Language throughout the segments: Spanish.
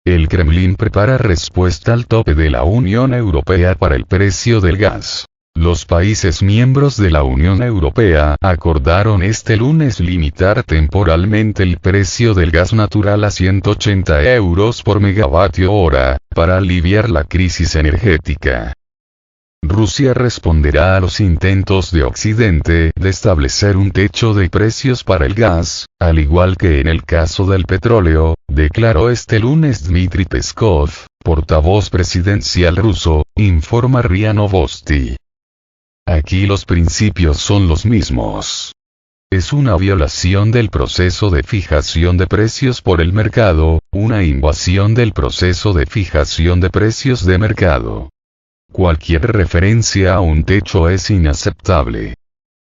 El Kremlin prepara respuesta al tope de la Unión Europea para el precio del gas. Los países miembros de la Unión Europea acordaron este lunes limitar temporalmente el precio del gas natural a 180 euros por megavatio hora, para aliviar la crisis energética. Rusia responderá a los intentos de Occidente de establecer un techo de precios para el gas, al igual que en el caso del petróleo, declaró este lunes Dmitry Peskov, portavoz presidencial ruso, informa RIA Novosti. Aquí los principios son los mismos. Es una violación del proceso de fijación de precios por el mercado, una invasión del proceso de fijación de precios de mercado. Cualquier referencia a un techo es inaceptable.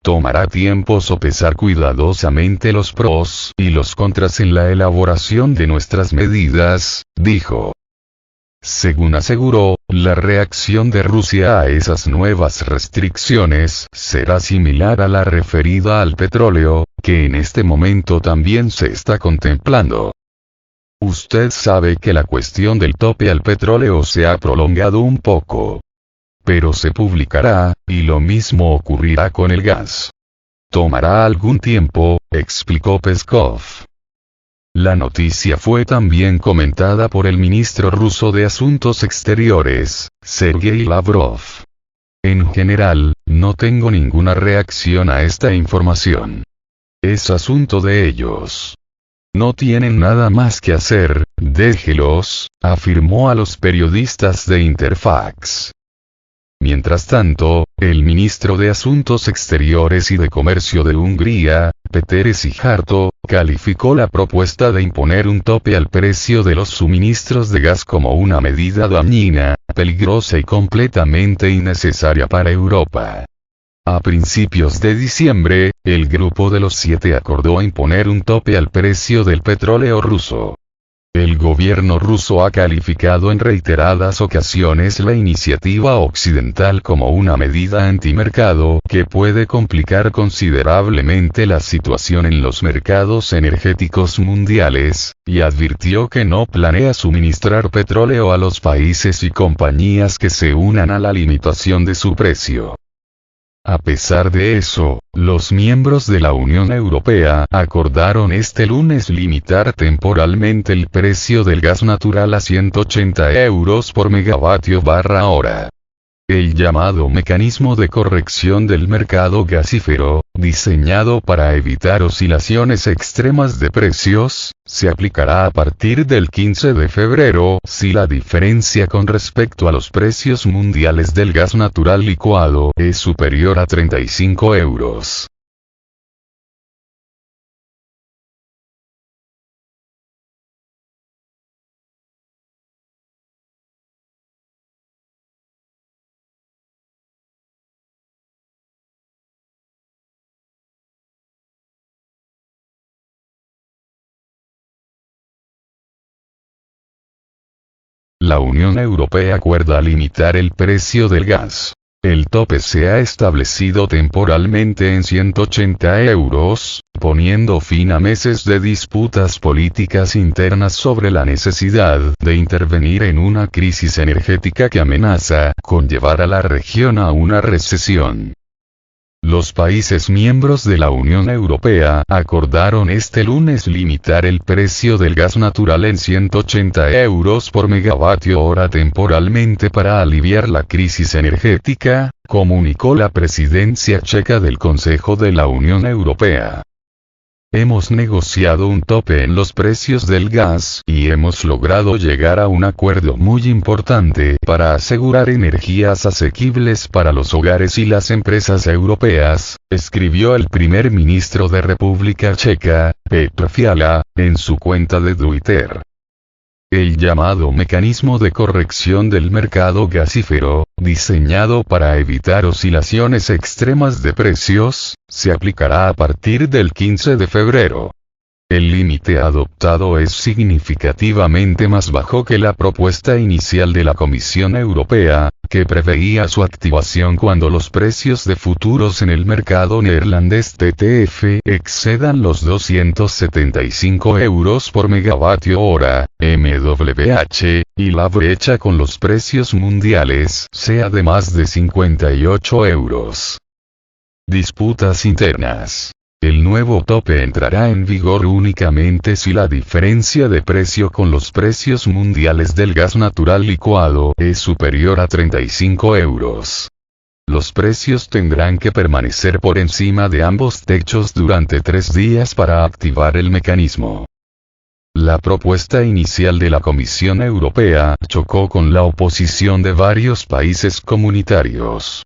Tomará tiempo sopesar cuidadosamente los pros y los contras en la elaboración de nuestras medidas, dijo. Según aseguró, la reacción de Rusia a esas nuevas restricciones será similar a la referida al petróleo, que en este momento también se está contemplando. Usted sabe que la cuestión del tope al petróleo se ha prolongado un poco. Pero se publicará, y lo mismo ocurrirá con el gas. Tomará algún tiempo, explicó Peskov. La noticia fue también comentada por el ministro ruso de Asuntos Exteriores, Sergei Lavrov. En general, no tengo ninguna reacción a esta información. Es asunto de ellos. No tienen nada más que hacer, déjelos, afirmó a los periodistas de Interfax. Mientras tanto, el ministro de Asuntos Exteriores y de Comercio de Hungría, Péter Szijjártó, calificó la propuesta de imponer un tope al precio de los suministros de gas como una medida dañina, peligrosa y completamente innecesaria para Europa. A principios de diciembre, el Grupo de los Siete acordó imponer un tope al precio del petróleo ruso. El gobierno ruso ha calificado en reiteradas ocasiones la iniciativa occidental como una medida antimercado que puede complicar considerablemente la situación en los mercados energéticos mundiales, y advirtió que no planea suministrar petróleo a los países y compañías que se unan a la limitación de su precio. A pesar de eso, los miembros de la Unión Europea acordaron este lunes limitar temporalmente el precio del gas natural a 180 euros por megavatio/hora. El llamado mecanismo de corrección del mercado gasífero, diseñado para evitar oscilaciones extremas de precios, se aplicará a partir del 15 de febrero si la diferencia con respecto a los precios mundiales del gas natural licuado es superior a 35 euros. La Unión Europea acuerda limitar el precio del gas. El tope se ha establecido temporalmente en 180 euros, poniendo fin a meses de disputas políticas internas sobre la necesidad de intervenir en una crisis energética que amenaza con llevar a la región a una recesión. Los países miembros de la Unión Europea acordaron este lunes limitar el precio del gas natural en 180 euros por megavatio hora temporalmente para aliviar la crisis energética, comunicó la presidencia checa del Consejo de la Unión Europea. Hemos negociado un tope en los precios del gas y hemos logrado llegar a un acuerdo muy importante para asegurar energías asequibles para los hogares y las empresas europeas, escribió el primer ministro de República Checa, Petr Fiala, en su cuenta de Twitter. El llamado mecanismo de corrección del mercado gasífero, diseñado para evitar oscilaciones extremas de precios, se aplicará a partir del 15 de febrero. El límite adoptado es significativamente más bajo que la propuesta inicial de la Comisión Europea, que preveía su activación cuando los precios de futuros en el mercado neerlandés TTF excedan los 275 euros por megavatio hora, MWh, y la brecha con los precios mundiales sea de más de 58 euros. Disputas internas. El nuevo tope entrará en vigor únicamente si la diferencia de precio con los precios mundiales del gas natural licuado es superior a 35 euros. Los precios tendrán que permanecer por encima de ambos techos durante 3 días para activar el mecanismo. La propuesta inicial de la Comisión Europea chocó con la oposición de varios países comunitarios.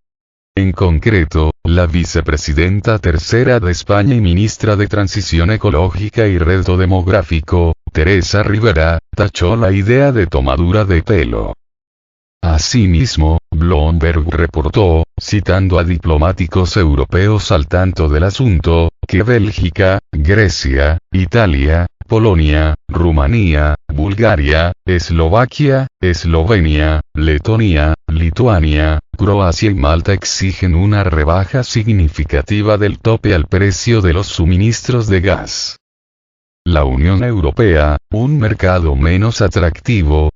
En concreto, la vicepresidenta tercera de España y ministra de Transición Ecológica y Reto Demográfico, Teresa Rivera, tachó la idea de tomadura de pelo. Asimismo, Bloomberg reportó, citando a diplomáticos europeos al tanto del asunto, que Bélgica, Grecia, Italia, Polonia, Rumanía, Bulgaria, Eslovaquia, Eslovenia, Letonia, Lituania, Croacia y Malta exigen una rebaja significativa del tope al precio de los suministros de gas. La Unión Europea, un mercado menos atractivo.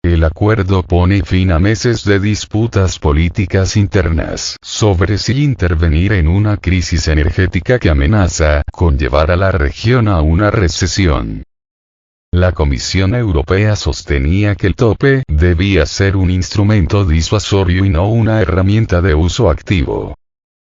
El acuerdo pone fin a meses de disputas políticas internas sobre si intervenir en una crisis energética que amenaza con llevar a la región a una recesión. La Comisión Europea sostenía que el tope debía ser un instrumento disuasorio y no una herramienta de uso activo.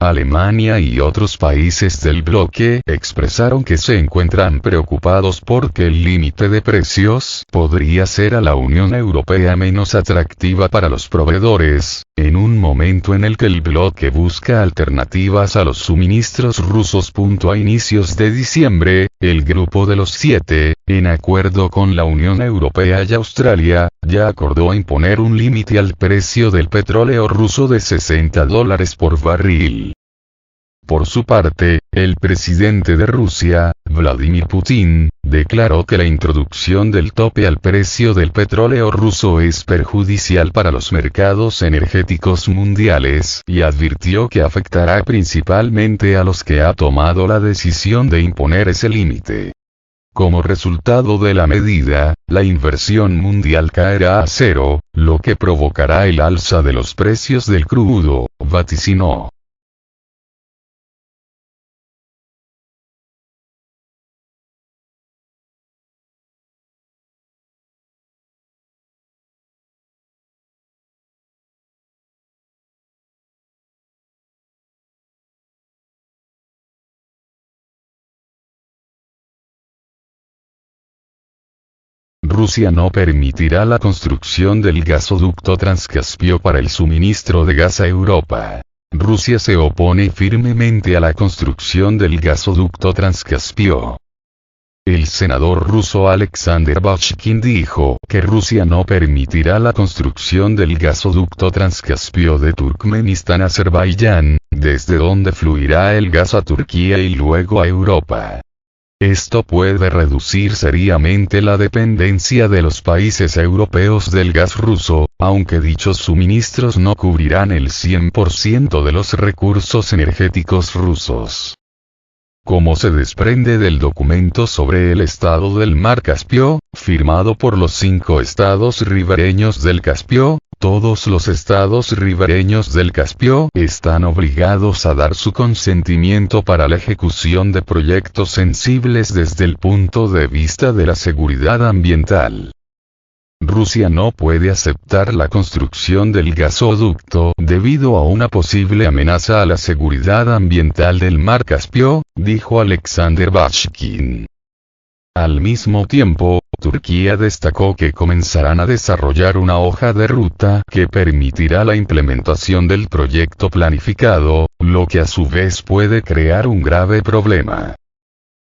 Alemania y otros países del bloque expresaron que se encuentran preocupados porque el límite de precios podría ser a la Unión Europea menos atractiva para los proveedores, en un momento en el que el bloque busca alternativas a los suministros rusos. A inicios de diciembre, el Grupo de los 7, en acuerdo con la Unión Europea y Australia, ya acordó imponer un límite al precio del petróleo ruso de $60 por barril. Por su parte, el presidente de Rusia, Vladimir Putin, declaró que la introducción del tope al precio del petróleo ruso es perjudicial para los mercados energéticos mundiales y advirtió que afectará principalmente a los que ha tomado la decisión de imponer ese límite. Como resultado de la medida, la inversión mundial caerá a cero, lo que provocará el alza de los precios del crudo, vaticinó. Rusia no permitirá la construcción del gasoducto Transcaspio para el suministro de gas a Europa. Rusia se opone firmemente a la construcción del gasoducto Transcaspio. El senador ruso Alexander Bashkin dijo que Rusia no permitirá la construcción del gasoducto Transcaspio de Turkmenistán a Azerbaiyán, desde donde fluirá el gas a Turquía y luego a Europa. Esto puede reducir seriamente la dependencia de los países europeos del gas ruso, aunque dichos suministros no cubrirán el 100% de los recursos energéticos rusos. Como se desprende del documento sobre el estado del mar Caspio, firmado por los 5 estados ribereños del Caspio, todos los estados ribereños del Caspio están obligados a dar su consentimiento para la ejecución de proyectos sensibles desde el punto de vista de la seguridad ambiental. Rusia no puede aceptar la construcción del gasoducto debido a una posible amenaza a la seguridad ambiental del mar Caspio, dijo Alexander Bashkin. Al mismo tiempo, Turquía destacó que comenzarán a desarrollar una hoja de ruta que permitirá la implementación del proyecto planificado, lo que a su vez puede crear un grave problema.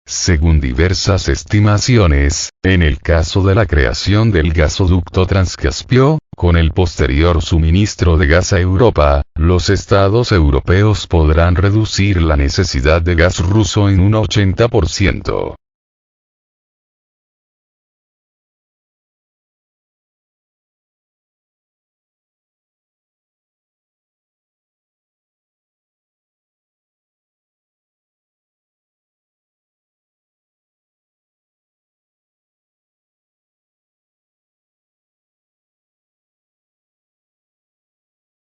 Según diversas estimaciones, en el caso de la creación del gasoducto Transcaspio, con el posterior suministro de gas a Europa, los estados europeos podrán reducir la necesidad de gas ruso en un 80%.